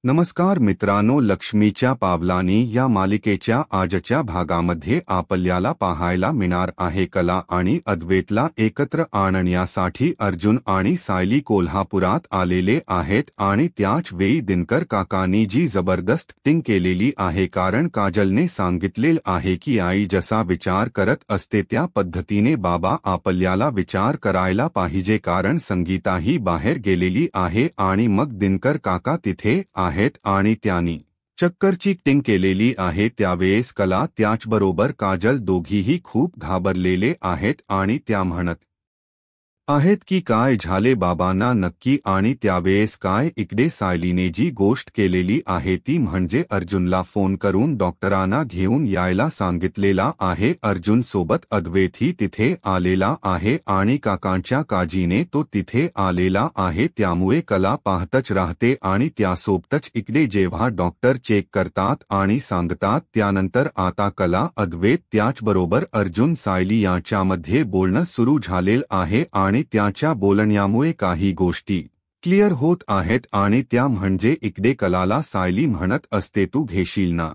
नमस्कार मित्रांनो, लक्ष्मीच्या पावलांनी या मालिकेच्या आजच्या भागामध्ये आपल्याला पाहायला मिळणार आहे कला आणि अद्वैतला एकत्र आणण्यासाठी अर्जुन आणि सायली कोल्हापुरात आलेले आहेत आणि त्याच वेळी दिनकर काकांनी जी जबरदस्त टिंग केलेली आहे, कारण काजलने सांगितले आहे की आई जसा विचार करत असते त्या पद्धतीने बाबा आपल्याला विचार करायला पाहिजे, कारण संगीताही बाहेर गेलेली आहे आणि मग दिनकर काका तिथे आहेत आणि त्यांनी चक्करची टिंग केलेली आहे। त्यावेळेस कला त्याचबरोबर काजल दोघीही खूप घाबरलेले आहेत आणि त्या म्हणत आहेत की काय झाले बाबांना नक्की, आणि त्यावेळेस काय इकडे सायलीने जी गोष्ट केलेली आहे ती म्हणजे अर्जुनला फोन करून डॉक्टरांना घेऊन यायला सांगितलेला आहे। अर्जुन सोबत अद्वैतही तिथे आलेला आहे आणि काकांच्या काळजीने तो तिथे आलेला आहे, त्यामुळे कला पाहतच राहते आणि त्यासोबतच इकडे जेव्हा डॉक्टर चेक करतात आणि सांगतात त्यानंतर आता कला अद्वैत त्याचबरोबर अर्जुन सायली यांच्यामध्ये बोलणं सुरू झालेलं आहे आणि त्याच्या बोलण्यामुळे काही गोष्टी क्लिअर होत आहेत आणि त्या म्हणजे इकडे कलाला सायली म्हणत असते तू घेशील ना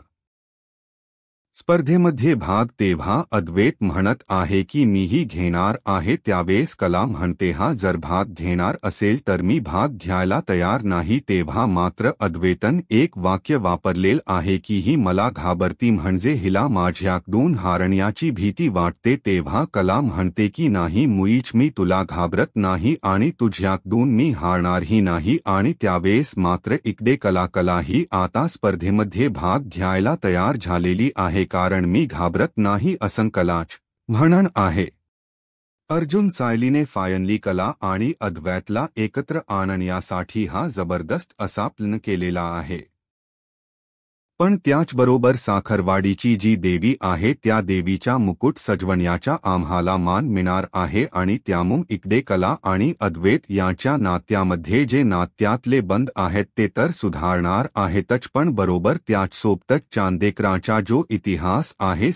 स्पर्धेमध्ये भाग, तेव्हा अद्वैत म्हणत आहे की मीही घेणार आहे। त्यावेळेस कला म्हणते हा जर भाग घेणार असेल तर मी भाग घ्यायला तयार नाही, तेव्हा मात्र अद्वैतन एक वाक्य वापरलेलं आहे की ही मला घाबरती म्हणजे हिला माझ्याकडून हारण्याची भीती वाटते, तेव्हा कला म्हणते की नाही मुळीच मी तुला घाबरत नाही आणि तुझ्याकडून मी हारणारही नाही, आणि त्यावेळेस मात्र इकडे कलाही आता स्पर्धेमध्ये भाग घ्यायला तयार झालेली आहे, कारण मी घाबरत नाही असं कलाच म्हणणं आहे। अर्जुन सायलीने फायनली कला आणि अद्वैतला एकत्र आणण्यासाठी हा जबरदस्त असा प्लॅन केलेला आहे। पण त्याचबरोबर साखरवाडीची जी देवी आहे त्या देवीचा मुकुट सजवण्याचा आम्हाला मान मिळणार आहे आणि त्यामुळे इकडे कला आणि अद्वैत यांच्या नात्यामध्ये जे नात्यातले बंध आहेत ते तर सुधारणार आहेतच, पण बरोबर त्याचसोबतच चांदेकरांचा जो इतिहास आहे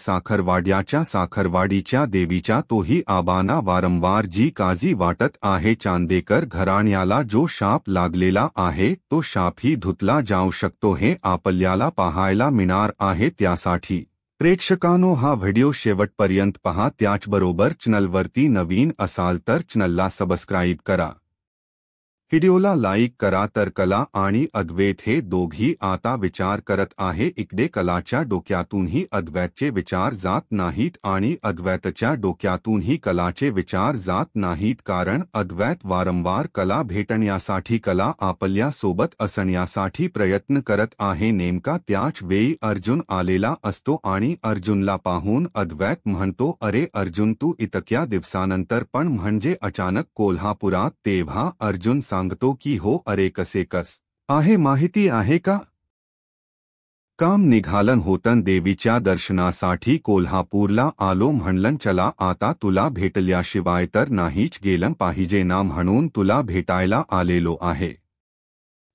साखरवाडीच्या देवीचा तोही आबांना वारंवार जी काळजी वाटत आहे। चांदेकर घराण्याला जो शाप लागलेला आहे तो शापही धुतला जाऊ शकतो हे आपल्याला पाहायला मिळणार आहे। त्यासाठी प्रेक्षकांनो हा व्हिडिओ शेवटपर्यंत पहा, त्याचबरोबर चॅनलवरती नवीन असाल तर चॅनलला सबस्क्राईब करा, व्हिडिओला लाईक करा। तर कला आणि अद्वैत हे दोघी आता विचार करत आहे, इकडे कलाच्या डोक्यातूनही अद्वैतचे विचार जात नाहीत आणि अद्वैतच्या डोक्यातूनही कलाचे विचार जात नाहीत, कारण अद्वैत वारंवार कला भेटण्यासाठी कला आपल्या सोबत असण्यासाठी प्रयत्न करत आहे। नेमका त्याच वेळी अर्जुन आलेला असतो आणि अर्जुनला पाहून अद्वैत म्हणतो अरे अर्जुन तू इतक्या दिवसानंतर पण म्हणजे अचानक कोल्हापुरात, तेव्हा अर्जुन सांगतो की हो अरे कसे आहे माहिती आहे का, काम निघालं होतं देवीच्या दर्शनासाठी कोल्हापूरला आलो, म्हणलं चला आता तुला भेटल्याशिवाय तर नाहीच गेलं पाहिजे ना, म्हणून तुला भेटायला आलेलो आहे।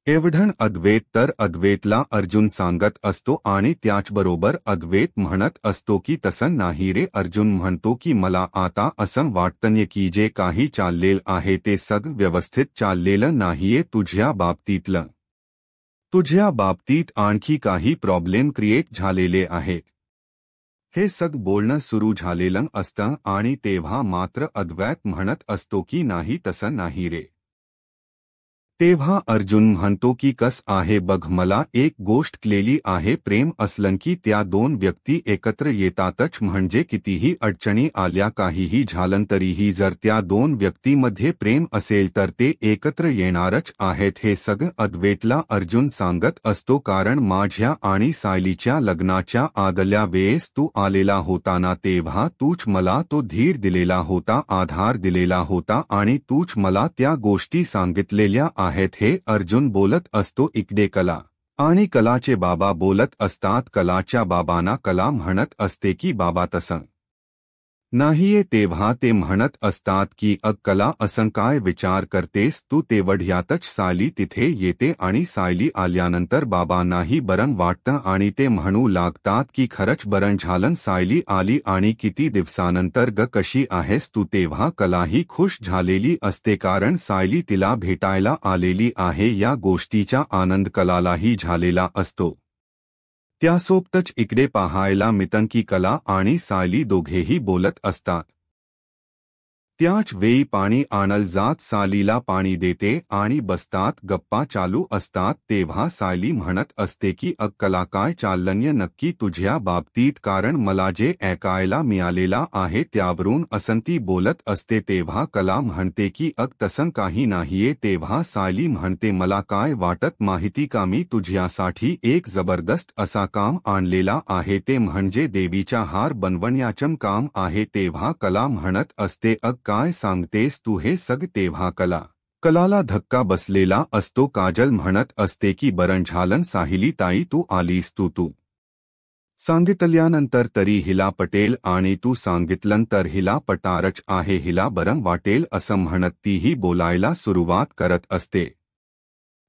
एवढं अद्वैत तर अद्वैतला अर्जुन सांगत असतो आणि त्याचबरोबर अद्वैत म्हणत असतो की तसं नाही रे। अर्जुन म्हणतो की मला आता असं वाटतंय की जे काही चाललेलं आहे ते सगळं व्यवस्थित चाललेलं नाहीये तुझ्या बाबतीतलं, तुझ्या बाबतीत आणखी काही प्रॉब्लेम क्रिएट झालेले आहेत। हे सगळं बोलणं सुरू झालेलं असतं आणि तेव्हा मात्र अद्वैत म्हणत असतो की नाही तसं नाही रे। तेव्हा अर्जुन म्हणतो की कस आहे बघ, मला एक गोष्ट कळली आहे, प्रेम असलं की त्या दोन व्यक्ती एकत्र येतातच, म्हणजे कितीही अडचणी आल्या काहीही झालं तरीही जर त्या दोन व्यक्तीमध्ये प्रेम असेल तर ते एकत्र येणारच आहेत। हे सगळं अद्वैतला अर्जुन सांगत असतो, कारण माझ्या आणि सायलीच्या लग्नाच्या आदल्या वेळेस तू आलेला होता ना, तेव्हा तूच मला तो धीर दिलेला होता, आधार दिलेला होता आणि तूच मला त्या गोष्टी सांगितलेल्या आहेत हे अर्जुन बोलत असतो। इकडे कला आणि कलाचे बाबा बोलत असतात, कलाच्या बाबांना कला म्हणत असते की बाबा तसं नाहीये तेव्हा ते म्हणत असतात की कला असं काय विचार करतेस तू तेवढ्यातच सायली तिथे येते आणि सायली आल्यानंतर बाबांनाही बरं वाटतं आणि ते म्हणू लागतात की खरंच बरं झालं सायली आली आणि किती दिवसानंतर ग कशी आहेस तू तेव्हा कलाही खुश झालेली असते कारण सायली तिला भेटायला आलेली आहे या गोष्टीचा आनंद कलालाही झालेला असतो. त्यासोबतच इकडे पाहायला मिळतं की कला आणि सायली दोघेही बोलत असतात. त्याच वेळी पाणी आणल जात सायलीला पाणी देते आणि बसतात गप्पा चालू असतात तेव्हा सायली म्हणत असते की कला काय चाललंय नक्की तुझ्या बाबतीत कारण मला जे ऐकायला मिळालेला आहे त्यावरून असं ती बोलत असते तेव्हा कला म्हणते की तसं काही नाहीये तेव्हा सायली म्हणते मला काय वाटत माहिती का मी तुझ्यासाठी एक जबरदस्त असा काम आणलेला आहे ते म्हणजे देवीचा हार बनवण्याचं काम आहे तेव्हा कला म्हणत असते काय सांगतेस तू हे सग तेव्हा कलाला धक्का बसलेला असतो काजल म्हणत असते की बरं झालं सायली ताई तू आलीस तू सांगितल्यानंतर तरी हिला पटेल आणि तू सांगितलं तर हिला पटारच आहे हिला बरं वाटेल असं म्हणत तीही बोलायला सुरुवात करत असते.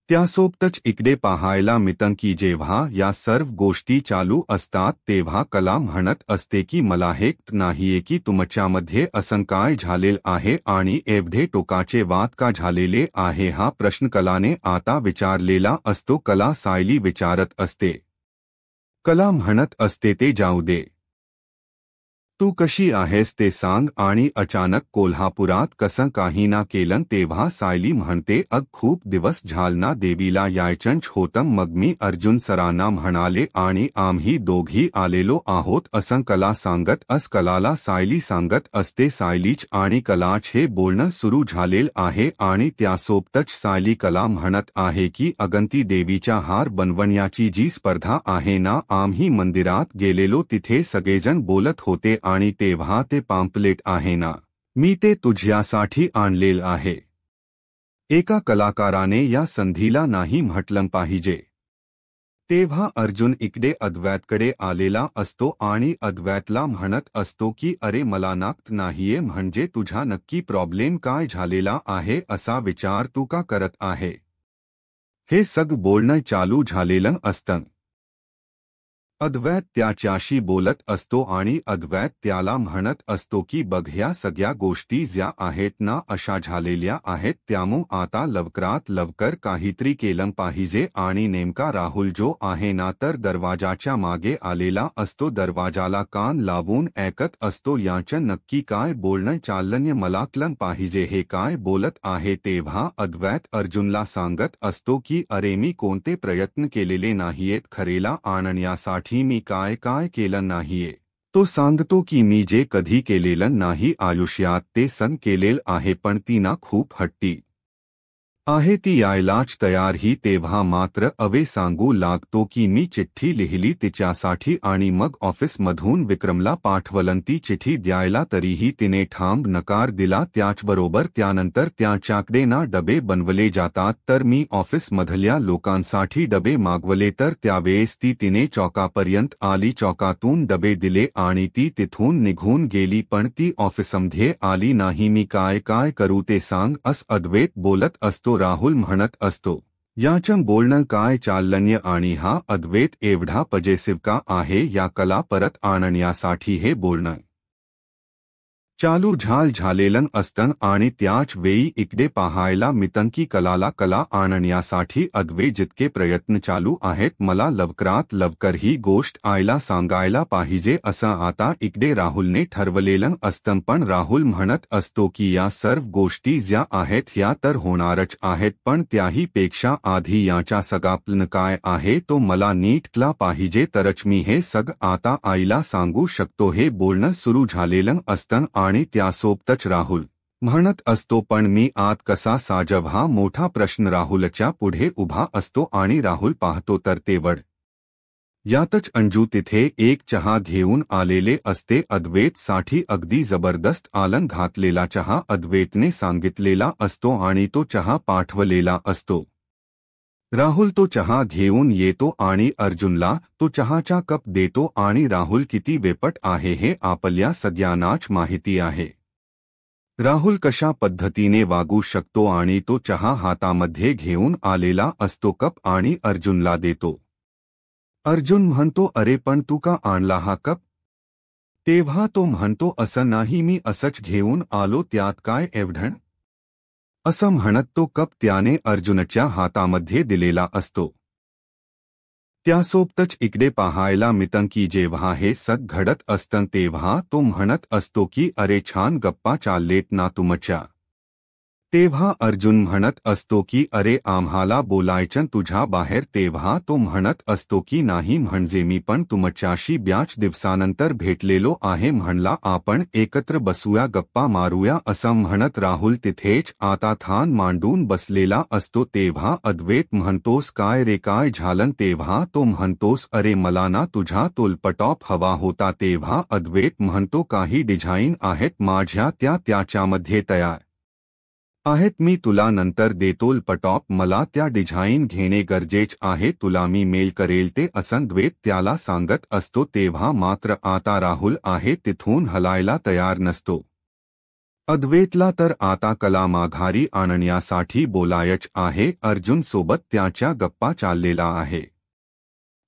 त्यासोबतच इकडे पाहायला मिळतं की जेव्हा या सर्व गोष्टी चालू असतात तेव्हा कला म्हणत असते की मला हे नाहीये की तुमच्यामध्ये असं काय झालेलं आहे आणि एवढे टोकाचे वाद का झालेले आहे हा प्रश्न कलाने आता विचारलेला असतो. कला सायली विचारत असते. कला म्हणत असते ते जाऊ दे. तू कशी आहेस ते सांग आणि अचानक कोल्हापुरात कसं काही ना केलं तेव्हा सायली म्हणते खूप दिवस झालना देवीला यायचंच होतं मग मी अर्जुन सरांना म्हणाले आणि आम्ही दोघी आलेलो आहोत असं कला सांगत कलाला सायली सांगत असते सायलीच आणि कलाच हे बोलणं सुरू झालेलं आहे आणि त्यासोबतच सायली कला म्हणत आहे की अगंती देवीचा हार बनवण्याची जी स्पर्धा आहे ना आम्ही मंदिरात गेलेलो तिथे सगळेजण बोलत होते आणि तेव्हा ते पॅम्पलेट आहे ना मी ते तुझ्यासाठी आणलेलं आहे. एका कलाकाराने या संधीला नाही म्हटलं पाहिजे. तेव्हा अर्जुन इकडे अद्वैतकडे आलेला असतो आणि अद्वैतला म्हणत असतो की अरे मला नाक्त नाहीये म्हणजे तुझा नक्की प्रॉब्लेम काय झालेला आहे असा विचार तू का करत आहे. हे सग बोलणं चालू झालेलं असतं. अद्वैत त्याच्याशी बोलत असतो आणि अद्वैत त्याला म्हणत असतो की बघ ह्या सगळ्या गोष्टी ज्या आहेत ना अशा झालेल्या आहेत त्यामुळे आता लवकरात लवकर काहीतरी केलं पाहिजे आणि नेमका राहुल जो आहे ना तर दरवाजाच्या मागे आलेला असतो दरवाजाला कान लावून ऐकत असतो याचं नक्की काय बोलणं चाललंय मला कळलं पाहिजे हे काय बोलत आहे तेव्हा अद्वैत अर्जुनला सांगत असतो की अरे मी कोणते प्रयत्न केलेले नाहीयेत खरेला आणण्यासाठी मी काय केलं नाहीये. तो सांगतो की मी जे कधी केलेलं नाही आयुष्यात ते सण केलेलं आहे पण ती ना खूप हट्टी आहे ती यायलाच तयार ही तेव्हा मात्र अवे सांगू लागतो की मी चिठ्ठी लिहिली तिच्यासाठी आणि मग ऑफिसमधून विक्रमला पाठवलं ती चिठ्ठी द्यायला तरीही तिने ठाम नकार दिला त्याचबरोबर त्यानंतर त्याच्याकडे ना डबे बनवले जातात तर मी ऑफिसमधल्या लोकांसाठी डबे मागवले तर त्यावेळेस ती तिने चौकापर्यंत आली चौकातून डबे दिले आणि ती तिथून निघून गेली पण ती ऑफिसमध्ये आली नाही मी काय करू ते सांग अद्वैत बोलत असतो. राहुल म्हणत असतो याचं बोलणं काय चाललंय आणि हा अद्वैत एवढा पजेसिव्ह का आहे या कला परत आणण्यासाठी हे बोलणं चालू झालेलं असतं आणि त्याच वेळी इकडे पाहायला मिळतं की कलाला कला आणण्यासाठी अद्वैत जितके प्रयत्न चालू आहेत मला लवकरात लवकर ही गोष्ट आईला सांगायला पाहिजे असं आता इकडे राहुलने ठरवलेलं असतं पण राहुल म्हणत असतो की या सर्व गोष्टी ज्या आहेत ह्या तर होणारच आहेत पण त्याही पेक्षा आधी याचा सगळा प्लॅन काय आहे तो मला नीट कळला पाहिजे तरच मी हे सग आता आईला सांगू शकतो हे बोलणं सुरू झालेलं असतं आणि त्यासोबतच राहुल म्हणत असतो पण मी आत कसा साजव हा मोठा प्रश्न राहुलच्या पुढे उभा असतो आणि राहुल पाहतो तर तेवढ यातच अंजू तिथे एक चहा घेऊन आलेले असते अद्वैतसाठी अगदी जबरदस्त आलन घातलेला चहा अद्वैतने सांगितलेला असतो आणि तो चहा पाठवलेला असतो. राहुल तो चहा घेऊन येतो आणि अर्जुनला तो चहाचा कप देतो आणि राहुल किती वेपट आहे हे आपल्या सगळ्यांनाच माहिती आहे. राहुल कशा पद्धतीने वागू शकतो आणि तो चहा हातामध्ये घेऊन आलेला असतो कप आणि अर्जुनला देतो. अर्जुन म्हणतो, अरे पण तू का आणला हा कप? तेव्हा तो म्हणतो, असं नाही, मी असंच घेऊन आलो, त्यात काय एवढं? असं म्हणत तो कप त्याने अर्जुनच्या हातामध्ये दिलेला असतो. त्यासोबतच इकडे पाहायला मिळतं की जेव्हा हे सग घडत असतं तेव्हा तो म्हणत असतो की अरे छान गप्पा चाललेत ना तुमच्या. तेव्हा अर्जुन म्हणत असतो की अरे आम्हाला बोलायचं तुझ्या बाहेर. तेव्हा तो म्हणत असतो की नाही, म्हणजे मी पण तुमच्याशी बऱ्याच दिवसानंतर भेटलेलो आहे, म्हणला आपण एकत्र बसूया, गप्पा मारूया. असं म्हणत राहुल तिथेच आता थान मांडून बसलेला असतो. तेव्हा अद्वैत म्हणतोस काय रे, काय झालं? तेव्हा तो म्हणतोस अरे मला ना तुझा तोलपटॉप हवा होता. तेव्हा अद्वैत म्हणतो काही डिझाईन आहेत माझ्या त्याच्यामध्ये तयार आहेत, मी तुला नंतर देतो लॅपटॉप, मला त्या डिझाईन घेणे गरजेचे आहे, तुला मी मेल करेल ते असं द्वैत त्याला सांगत असतो. तेव्हा मात्र आता राहुल आहे तिथून हलायला तयार नसतो. अद्वैतला तर आता कला माघारी आणण्यासाठी बोलायच आहे, अर्जुन सोबत त्याच्या गप्पा चाललेला आहे.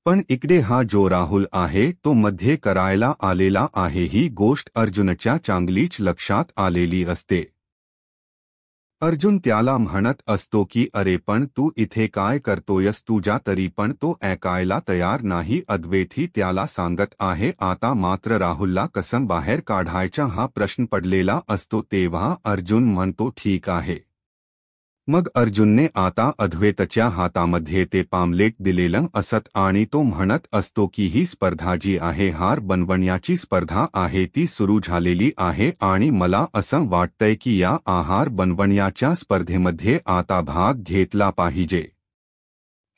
पण इकडे हा जो राहुल आहे तो मध्ये करायला आलेला आहे. ही गोष्ट अर्जुनच्या चांगलीच लक्षात आलेली असते. अर्जुन त्याला म्हणत असतो की अरे पण तू इथे काय करतोयस तुझ्या, तरी पण तो ऐकायला तयार नाही. अद्वैतही त्याला सांगत आहे. आता मात्र राहुलला कसं बाहेर काढायचा हा प्रश्न पडलेला असतो. तेव्हा अर्जुन म्हणतो ठीक आहे. मग अर्जुनने आता अद्वैतच्या हातामध्ये ते पामलेट दिलेलं असत आणि तो म्हणत असतो की ही स्पर्धा जी आहे, हार बनवण्याची स्पर्धा आहे, ती सुरू झालेली आहे आणि मला असं वाटतंय की या आहार बनवण्याच्या स्पर्धेमध्ये आता भाग घेतला पाहिजे.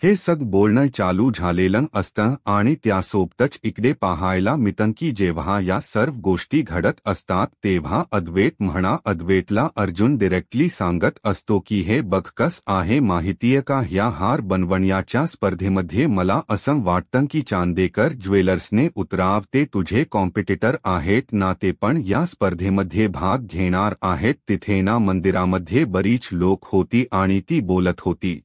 हे सग बोलणं चालू झालेलं असतं आणि त्यासोबतच इकडे पाहायला मिळतं की जेव्हा या सर्व गोष्टी घडत असतात तेव्हा अद्वैतला अर्जुन डायरेक्टली सांगत असतो की हे बघ कस आहे माहितीये का, ह्या हार बनवण्याच्या स्पर्धेमध्ये मला असं वाटतं की चांदेकर ज्वेलर्सने उतराव, ते तुझे कॉम्पिटिटर आहेत ना, ते पण या स्पर्धेमध्ये भाग घेणार आहेत. तिथे ना मंदिरामध्ये बरीच लोक होती आणि ती बोलत होती.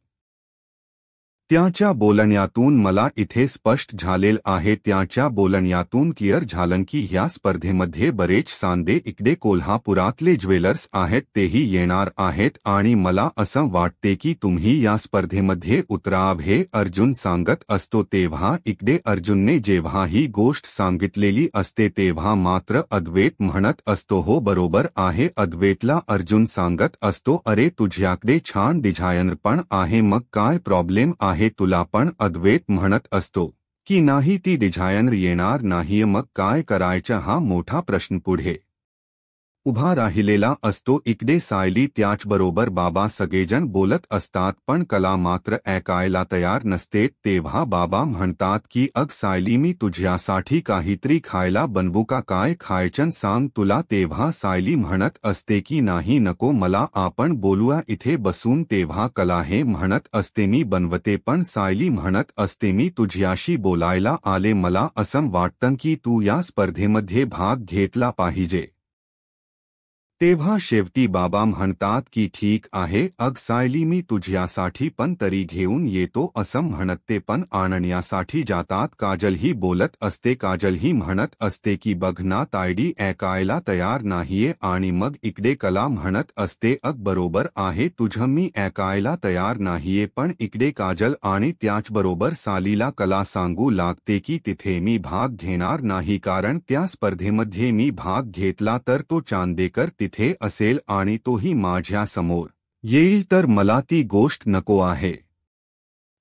त्याच्या बोलण्यातून मला इथे स्पष्ट झालेलं आहे, त्याच्या बोलण्यातून क्लिअर झालं की ह्या स्पर्धेमध्ये बरेच सांदे इकडे कोल्हापुरातले ज्वेलर्स आहेत तेही येणार आहेत आणि मला असं वाटते की तुम्ही या स्पर्धेमध्ये उतराव, हे अर्जुन सांगत असतो. तेव्हा इकडे अर्जुनने जेव्हा ही गोष्ट सांगितलेली असते तेव्हा मात्र अद्वैत म्हणत असतो हो बरोबर आहे. अद्वैतला अर्जुन सांगत असतो अरे तुझ्याकडे छान डिझायनर पण आहे, मग काय प्रॉब्लेम आहे तुला पण? अद्वैत म्हणत असतो की नाही, ती डिझायनर येणार नाहीये, मग काय करायचं हा मोठा प्रश्न पुढे उभा राहिलेला असतो. इकडे सायली त्याचबरोबर बाबा सगळेजण बोलत असतात पण कला मात्र ऐकायला तयार नसते. तेव्हा बाबा म्हणतात की अग सायली, मी तुझ्यासाठी काहीतरी खायला बनवू का, काय खायचं सांग तुला? तेव्हा सायली म्हणत असते की नाही नको, मला आपण बोलूया इथे बसून. तेव्हा कला हे म्हणत असते मी बनवते, पण सायली म्हणत असते मी तुझ्याशी बोलायला आले, मला असं वाटतं की तू या स्पर्धेमध्ये भाग घेतला पाहिजे. तेव्हा शेवटी बाबा म्हणतात की ठीक आहे अग सायली, मी तुझ्यासाठी पण तरी घेऊन येतो असं म्हणत ते पण आणण्यासाठी जातात. काजलही बोलत असते. काजलही म्हणत असते की बघ ना तायडी ऐकायला तयार नाहीये आणि मग इकडे कला म्हणत असते अग बरोबर आहे तुझं, मी ऐकायला तयार नाहीये. पण इकडे काजल आणि त्याचबरोबर सालीला कला सांगू लागते की तिथे मी भाग घेणार नाही, कारण त्या स्पर्धेमध्ये मी भाग घेतला तर तो चांदेकर तिथे असेल आणि तोही माझ्या समोर येईल, तर मला ती गोष्ट नको आहे.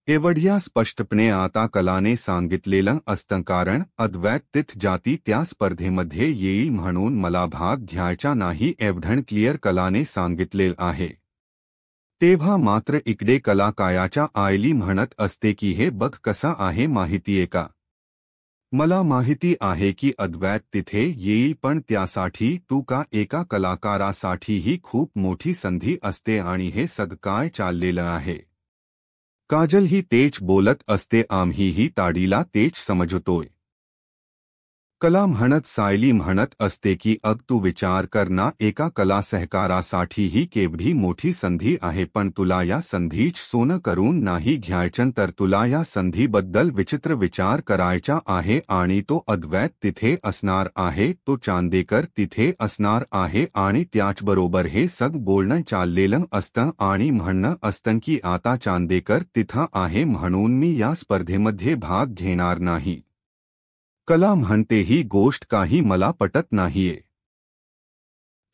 एवढ्या स्पष्टपणे आता कलाने सांगितलेलं असतं, कारण अद्वैत तिथ जाती त्या स्पर्धेमध्ये येईल म्हणून मला भाग घ्यायचा नाही, एवढं क्लिअर कलाने सांगितलेलं आहे. तेव्हा मात्र इकडे कला कायाच्या आईली म्हणत असते की हे बघ कसं आहे माहितीये का, मला माहिती आहे की अद्वैत तिथे येईल, पण त्यासाठी तू का एका कलाकारासाठी ही खूप मोठी संधी असते आणि हे सग काय चाललेलं आहे. काजलही तेच बोलत असते, आम्हीही ताडीला तेच समजतोय. कला म्हणत सायली म्हणत असते की अग तू विचार कर ना, एका कला सहकारासाठी ही केवढी मोठी संधी आहे, पण तुला या संधीच सोनं करून नाही घ्यायचं, तर तुला या संधीबद्दल विचित्र विचार करायचा आहे. आणि तो अद्वैत तिथे असणार आहे, तो चांदेकर तिथे असणार आहे, आणि त्याचबरोबर हे सग बोलणं चाललेलं असतं आणि म्हणणं असतं की आता चांदेकर तिथं आहे म्हणून मी या स्पर्धेमध्ये भाग घेणार नाही. कला म्हणते ही गोष्ट काही मला पटत नाहीये.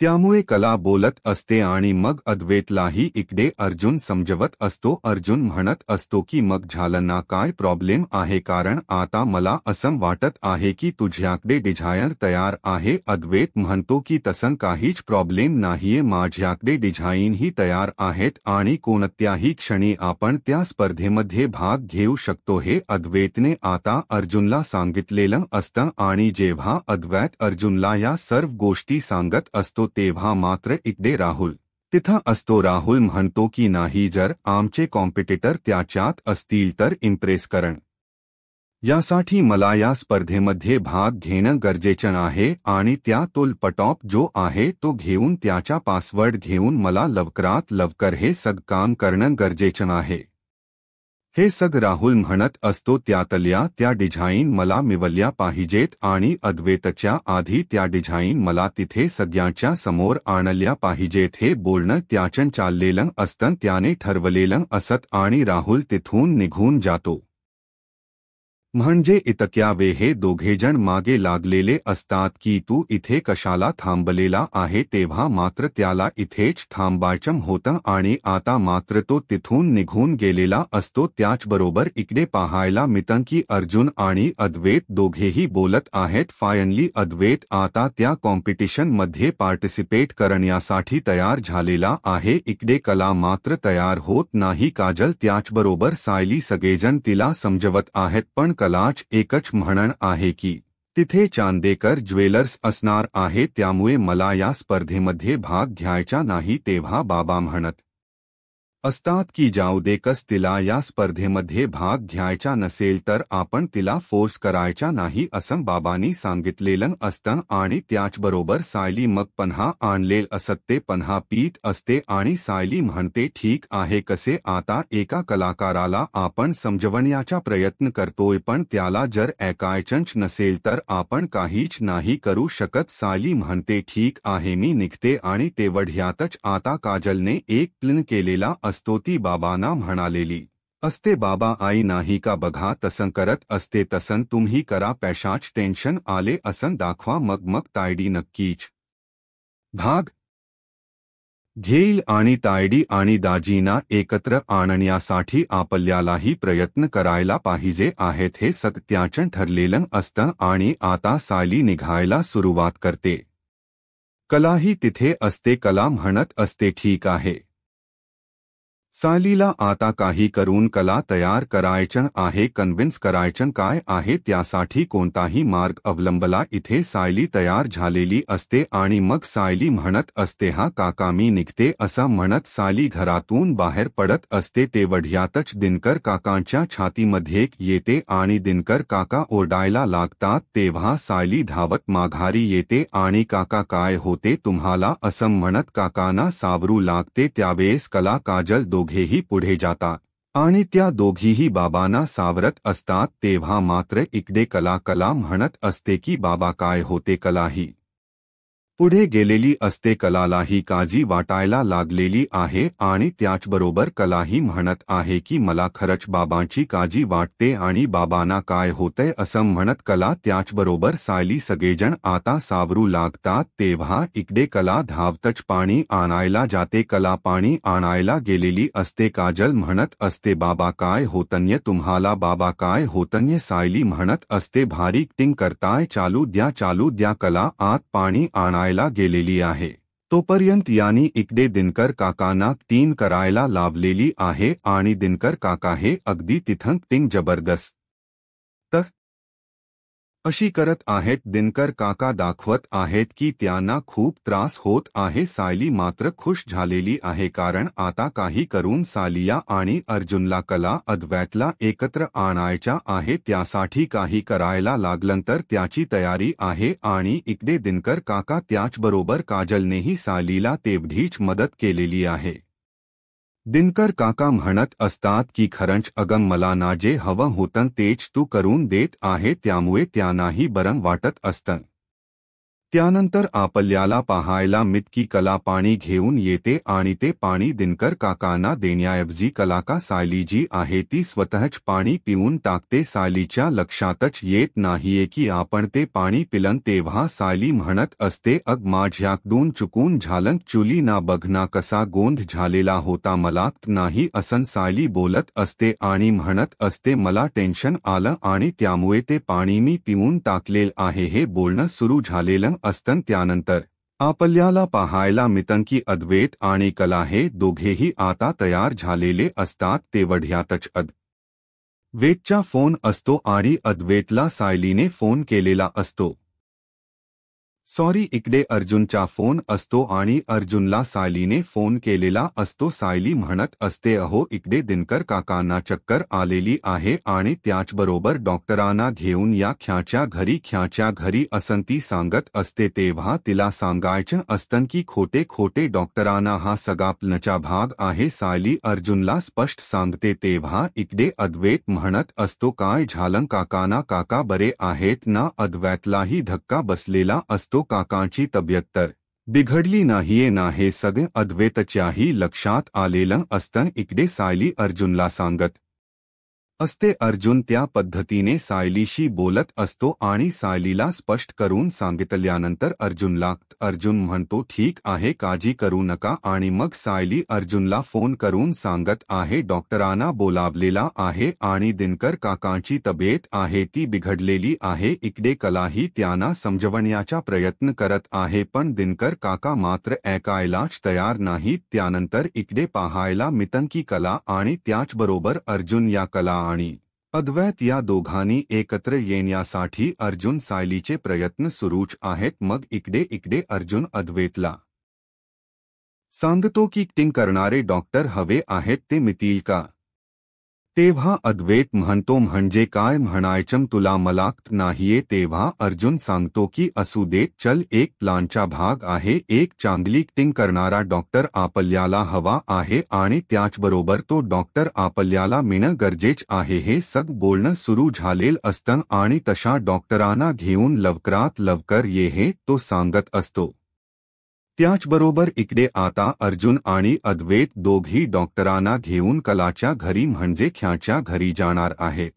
त्यामुळे कला बोलत असते आणि मग अद्वैतलाही इकडे अर्जुन समजवत असतो. अर्जुन म्हणत असतो की मग झालं ना, काय प्रॉब्लेम आहे, कारण आता मला असं वाटत आहे की तुझ्याकडे डिझायर तयार आहे. अद्वैत म्हणतो की तसं काहीच प्रॉब्लेम नाहीये, माझ्याकडे डिझाईनही तयार आहेत आणि कोणत्याही क्षणी आपण त्या स्पर्धेमध्ये भाग घेऊ शकतो, हे अद्वैतने आता अर्जुनला सांगितलेलं असतं. आणि जेव्हा अद्वैत अर्जुनला या सर्व गोष्टी सांगत असतो तेव्हा मात्र इकडे राहुल तिथं असतो. राहुल म्हणतो की नाही, जर आमचे कॉम्पिटिटर त्याच्यात असतील तर इम्प्रेस करण यासाठी मला या स्पर्धेमध्ये भाग घेणं गरजेचं आहे, आणि त्या टॉप जो आहे तो घेऊन त्याचा पासवर्ड घेऊन मला लवकरात लवकर हे सग काम करणं गरजेचं आहे. हे सग राहुल म्हणत असतो. त्यातल्या त्या डिझाईन मला मिळवल्या पाहिजेत आणि अद्वैतच्या आधी त्या डिझाईन मला तिथे सगळ्यांच्या समोर आणल्या पाहिजेत. हे बोलणं त्याचं चाललेलं असतं, त्याने ठरवलेलं असत आणि राहुल तिथून निघून जातो. म्हणजे इतक्या वेळ हे दोघेजण मागे लागलेले असतात की तू इथे कशाला थांबलेला आहे, तेव्हा मात्र त्याला इथेच थांबायचं होतं आणि आता मात्र तो तिथून निघून गेलेला असतो. त्याचबरोबर इकडे पाहायला मिळतं की अर्जुन आणि अद्वैत दोघेही बोलत आहेत. फायनली अद्वैत आता त्या कॉम्पिटिशनमध्ये पार्टिसिपेट करण्यासाठी तयार झालेला आहे. इकडे कला मात्र तयार होत नाही. काजल त्याचबरोबर सायली सगळेजण तिला समजवत आहेत, पण कलाच एकच म्हणणं आहे की तिथे चांदेकर ज्वेलर्स असणार आहे, त्यामुळे मला या स्पर्धेमध्ये भाग घ्यायचा नाही. तेव्हा बाबा म्हणत असतात की जाऊ दे, कस तिला या स्पर्धेमध्ये भाग घ्यायचा नसेल तर आपण तिला फोर्स करायचा नाही असं बाबांनी सांगितलेलं असतं. आणि त्याचबरोबर सायली मग पन्हा आणलेल असत ते पन्हा पीत असते आणि सायली म्हणते ठीक आहे, कसे आता एका कलाकाराला आपण समजवण्याचा प्रयत्न करतोय, पण त्याला जर ऐकायचंच नसेल तर आपण काहीच नाही करू शकत. सायली म्हणते ठीक आहे, मी निघते. आणि तेवढ्यातच आता काजलने एक प्लन केलेला असतो, ती बाबांना म्हणालेली असते, बाबा आई नाही का बघा, तसं करत असते तसं तुम्ही करा, पैशाच टेन्शन आले असं दाखवा, मग तायडी नक्कीच भाग घेईल आणि तायडी आणि दाजीना एकत्र आणण्यासाठी आपल्यालाही प्रयत्न करायला पाहिजे आहेत. हे सत्याचं ठरलेलं असतं आणि आता सायली निघायला सुरुवात करते. कलाही तिथे असते. कला म्हणत असते ठीक आहे. सायलीला आता काही करून कला तयार करायचं आहे, कन्व्हिन्स करायचं काय आहे, त्यासाठी कोणताही मार्ग अवलंबला. इथे सायली तयार झालेली असते आणि मग सायली म्हणत असते, हा काका मी निघते असं म्हणत सायली घरातून बाहेर पडत असते. तेवढ्यातच दिनकर काकांच्या छातीमध्ये येते आणि दिनकर काका ओरडायला लागतात. तेव्हा सायली धावत माघारी येते आणि काका काय होते तुम्हाला असं म्हणत काकांना सावरू लागते. त्यावेळेस कला काजल दोघेही पुढे जातात आणि त्या दोघीही बाबांना सावरत असतात. तेव्हा मात्र इकडे कला म्हणत असते की बाबा काय होते. कलाही पुढे गेलेली असते. कलालाही काळजी वाटायला लागलेली आहे आणि त्याचबरोबर कलाही म्हणत आहे की मला खरंच बाबांची काळजी वाटते आणि बाबांना काय होतंय असं म्हणत कला त्याचबरोबर सायली सगळेजण आता सावरू लागतात. तेव्हा इकडे कला धावतच पाणी आणायला जाते. कला पाणी आणायला गेलेली असते. काजल म्हणत असते बाबा काय होतंय तुम्हाला, बाबा काय होतंय. सायली म्हणत असते भारी ऍक्टिंग करताय, चालू द्या. कला आत पाणी आणायला गेलेली आहे. तोपर्यंत यांनी इकडे दिनकर काकांना टीन करायला लावलेली आहे आणि दिनकर काका हे अगदी तिथं टिंग जबरदस्त अशी करत आहेत. दिनकर काका दाखवत आहेत की त्यांना खूप त्रास होत आहे. सायली मात्र खुश झालेली आहे, कारण आता काही करून सालिया आणि अर्जुनला कला अद्वैतला एकत्र आणायच्या आहे. त्यासाठी काही करायला लागलं तर त्याची तयारी आहे. आणि इकडे दिनकर काका त्याचबरोबर काजलनेही सायलीला तेवढीच मदत केलेली आहे. दिनकर काका म्हणत असतात की खरंच अगं, मला ना जे हवं होतं तेच तू करून देत आहे, त्यामुळे त्यांनाही बरं वाटत असतं. त्यानंतर आपल्याला पाहायला मितकी कला पाणी घेऊन येते आणि ते पाणी दिनकर काकांना देण्याऐवजी कलाका सायली जी आहे ती स्वतःच पाणी पिऊन टाकते. सायलीच्या लक्षातच येत नाहीये की आपण ते पाणी पिलं. तेव्हा सायली म्हणत असते, अग माझ्याकडून चुकून झालं, चुली ना बघना कसा गोंध झालेला होता, मला नाही असं सायली बोलत असते आणि म्हणत असते मला टेन्शन आलं आणि त्यामुळे ते पाणी मी पिऊन टाकलेलं आहे. हे बोलणं सुरू झालेलं असतं. त्यानंतर आपल्याला पाहायला मिळतं की अद्वैत आणि कला हे दोघेही आता तयार झालेले असतात. तेवढ्यातच अद्वैतचा फोन असतो आणि अद्वैतला सायलीने फोन केलेला असतो. इकडे अर्जुनचा फोन असतो आणि अर्जुनला सायलीने फोन केलेला असतो. सायली म्हणत असते, अहो इकडे दिनकर काकांना चक्कर आलेली आहे आणि त्याचबरोबर डॉक्टरांना घेऊन या ख्याच्या घरी असं ती सांगत असते. तेव्हा तिला सांगायचं असतं की खोटे खोटे डॉक्टरांना हा सगळा प्लॅनचा भाग आहे. सायली अर्जुनला स्पष्ट सांगते. तेव्हा इकडे अद्वैत म्हणत असतो, काय झालं काकांना, काका बरे आहेत ना? अद्वैतलाही धक्का बसलेला असतो. काकांची तब्येत तर बिघडली नाहीये ना, हे सगळं अद्वैतच्याही लक्षात आलेलं असतं. इकडे सायली अर्जुनला सांगत असते. अर्जुन त्या पद्धतीने सायलीशी बोलत असतो आणि सायलीला स्पष्ट करून सांगितल्यानंतर अर्जुन म्हणतो, ठीक आहे, काळजी करू नका. आणि मग सायली अर्जुनला फोन करून सांगत आहे, डॉक्टरांना बोलावलेला आहे आणि दिनकर काकांची तब्येत आहे ती बिघडलेली आहे. इकडे कलाही त्यांना समजवण्याचा प्रयत्न करत आहे, पण दिनकर काका मात्र ऐकायलाच तयार नाहीत. त्यानंतर इकडे पाहायला मिळतं की कला आणि त्याचबरोबर अर्जुन या कला आणि अद्वैत या दोघांनी एकत्र येण्यासाठी अर्जुन सायलीचे प्रयत्न सुरूच आहेत. मग इकडे अर्जुन अद्वैतला सांगतो की टिंग करणारे डॉक्टर हवे आहेत, ते मिळतील का? तेव्हा अद्वैत म्हणतो, म्हणजे काय म्हणायचं तुला, मला नाहीये. तेव्हा अर्जुन सांगतो की असू देत, चल, एक प्लानचा भाग आहे. एक चांगली टिंग करणारा डॉक्टर आपल्याला हवा आहे आणि त्याचबरोबर तो डॉक्टर आपल्याला मिळणं गरजेच आहे. हे सगळं बोलणं सुरू झालेलं असतं आणि तशा डॉक्टरांना घेऊन लवकरात लवकर ये, हे तो सांगत असतो. त्याचबरोबर इकडे आता अर्जुन आणि अद्वैत दोघी डॉक्टरांना घेऊन कलाच्या घरी म्हणजे ख्याच्या घरी जाणार आहेत.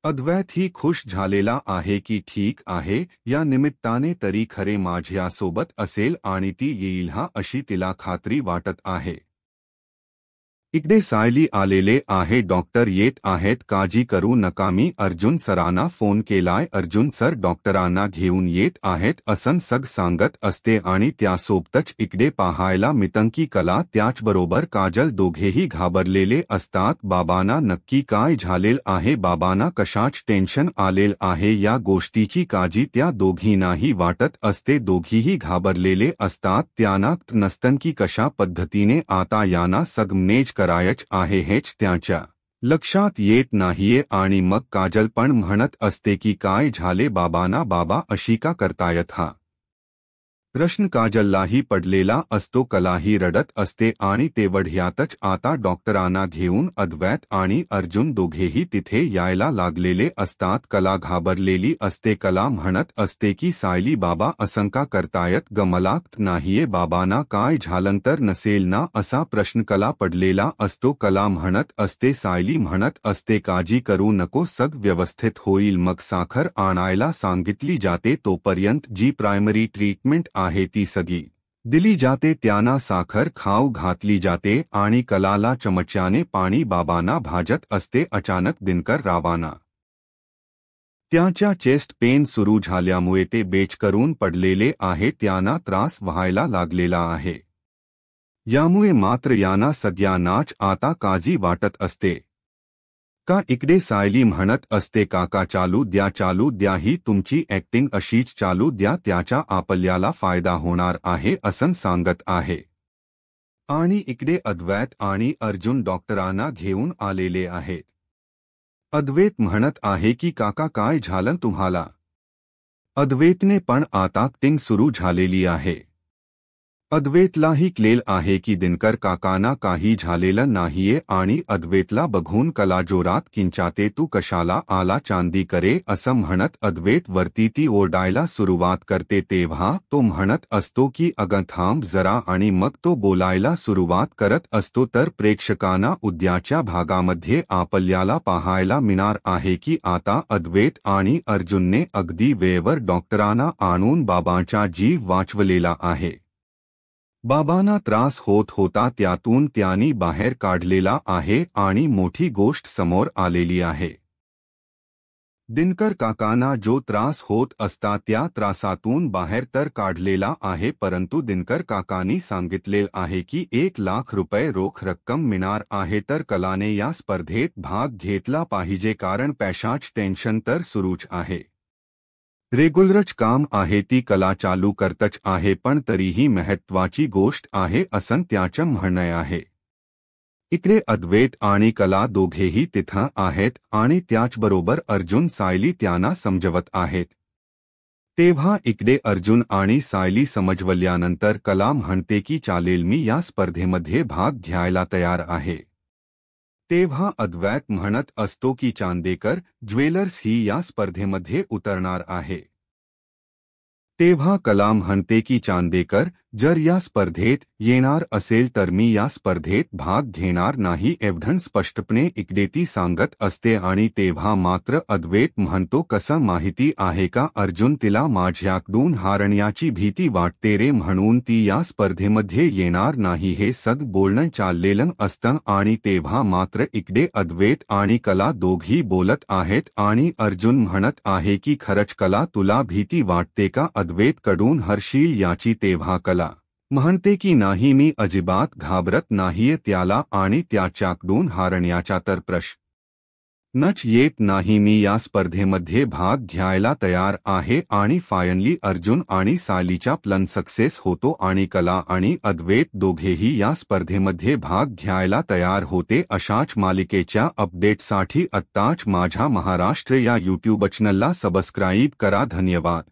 अद्वैत ही खुश झालेला आहे की ठीक आहे, या निमित्ताने तरी खरे माझ्यासोबत असेल आणि ती येईल हा, अशी तिला खात्री वाटत आहे. इकडे सायली आलेले आहे. डॉक्टर येत आहेत, काळजी करू नका, मी अर्जुन सरांना फोन केलाय, अर्जुन सर डॉक्टरांना घेऊन येत आहेत असं सांगत असते. आणि त्यासोबतच इकडे पाहायला मिळतं की कला त्याचबरोबर काजल दोघेही घाबरलेले असतात. बाबांना नक्की काय झालेलं आहे, बाबांना कशाच टेन्शन आलेलं आहे, या गोष्टीची काळजी त्या दोघींनाही वाटत असते. दोघीही घाबरलेले असतात. त्यांना नसतं की कशा पद्धतीने आता यांना सगमनेज करायच आहे हेच त्यांच्या लक्षात येत नाहीये. आणि मग काजल पण म्हणत असते की काय झाले बाबांना, बाबा अशी का करतायत हा प्रश्न काजललाही पडलेला असतो. कलाही रडत असते आणि तेवढ्यातच आता डॉक्टरांना घेऊन अद्वैत आणि अर्जुन दोघेही तिथे यायला लागलेले असतात. कला घाबरलेली असते. कला म्हणत असते की सायली बाबा असं का करतायत ग, मला नाहीये, बाबांना काय झालं तर नसेल ना, असा प्रश्न कला पडलेला असतो. कला म्हणत असते, सायली म्हणत असते, काळजी करू नको, सग व्यवस्थित होईल. मग साखर आणायला सांगितली जाते. तोपर्यंत जी प्रायमरी ट्रीटमेंट आहे ती सगळी दिली जाते. त्यांना साखर खाऊ घातली जाते आणि कलाला चमच्याने पाणी बाबांना भाजत असते. अचानक दिनकर रावांना त्यांच्या चेस्ट पेन सुरू झाल्यामुळे ते बेच करून पडलेले आहे. त्यांना त्रास व्हायला लागलेला आहे. यामुळे मात्र यांना सगळ्यांनाच आता काळजी वाटत असते. का इकडे सायली म्हणत असते काका चालू द्या ही तुमची ऍक्टिंग अशीच चालू द्या त्याच्या आपल्याला फायदा होणार आहे असं सांगत आहे। आणि इकडे अद्वैत आणि अर्जुन डॉक्टरांना घेऊन आलेले आहेत। अद्वैत म्हणत आहे की काका काय झालं तुम्हाला? अद्वैतने पण आता ऍक्टिंग सुरू झालेली आहे। अद्वैतलाही कळेल आहे की दिनकर काकांना काही झालेलं नाहीये आणि अद्वैतला बघून कला जोरात किंचाते तू कशाला आला चांदी करे असं म्हणत अद्वैत वरती ती ओरडायला सुरुवात करते तेव्हा तो म्हणत असतो की अगं थांब जरा आणि मग तो बोलायला सुरुवात करत असतो तर प्रेक्षकांना उद्याच्या भागामध्ये आपल्याला पाहायला मिळणार आहे की आता अद्वैत आणि अर्जुनने अगदी वेळेवर डॉक्टरांना आणून बाबांचा जीव वाचवलेला आहे। बाबांना त्रास होत होता त्यातून त्यांनी बाहेर काढलेला आहे आणि मोठी गोष्ट समोर आलेली आहे। दिनकर काकांना जो त्रास होत असता त्या त्रासातून बाहेर तर काढलेला आहे परंतु दिनकर काकांनी सांगितले आहे की 1 लाख रुपये रोख रक्कम मिळणार आहे तर कलाने या स्पर्धेत भाग घेतला पाहिजे कारण पैशाच टेन्शन तर सुरूच आहे। रेग्युलरच काम आहे ती कला चालू करतच आहे पण तरीही महत्त्वाची गोष्ट आहे असं त्याचं म्हणणं आहे। इकडे अद्वैत आणि कला दोघेही तिथं आहेत आणि त्याचबरोबर अर्जुन सायली त्यांना समजवत आहेत। तेव्हा इकडे अर्जुन आणि सायली समजवल्यानंतर कला म्हणते की चालेल मी या स्पर्धेमध्ये भाग घ्यायला तयार आहे। तेव्हा अद्वैत म्हणत असतो की चांदेकर ज्वेलर्स ही या स्पर्धेमध्ये उतरणार आहे। तेव्हा कला म्हणते की चांदेकर जर या स्पर्धेत येणार असेल तर मी या स्पर्धेत भाग घेणार नाही एवढं स्पष्टपणे इकडे ती सांगत असते आणि तेव्हा मात्र अद्वैत म्हणतो कसं माहिती आहे का अर्जुन तिला माझ्याकडून हारण्याची भीती वाटते रे म्हणून ती या स्पर्धेमध्ये येणार नाही हे सगळं बोलणं चाललेलं असतं आणि तेव्हा मात्र इकडे अद्वैत आणि कला दोघी बोलत आहेत आणि अर्जुन म्हणत आहे की खरंच कला तुला भीती वाटते का अद्वैत कडून हरशील याची तेव्हा कला म्हणते की नाही मी अजिबात घाबरत नाहीये त्याला आणि त्याच्याकडून हारण्याचा तर प्रश्नच येत नाही मी या स्पर्धेमध्ये भाग घ्यायला तयार आहे आणि फायनली अर्जुन आणि सायलीचा प्लन सक्सेस होतो आणि कला आणि अद्वैत दोघेही या स्पर्धेमध्ये भाग घ्यायला तयार होते। अशाच मालिकेच्या अपडेटसाठी आत्ताच माझ्या महाराष्ट्र या यूट्यूब चॅनलला सबस्क्राईब करा। धन्यवाद।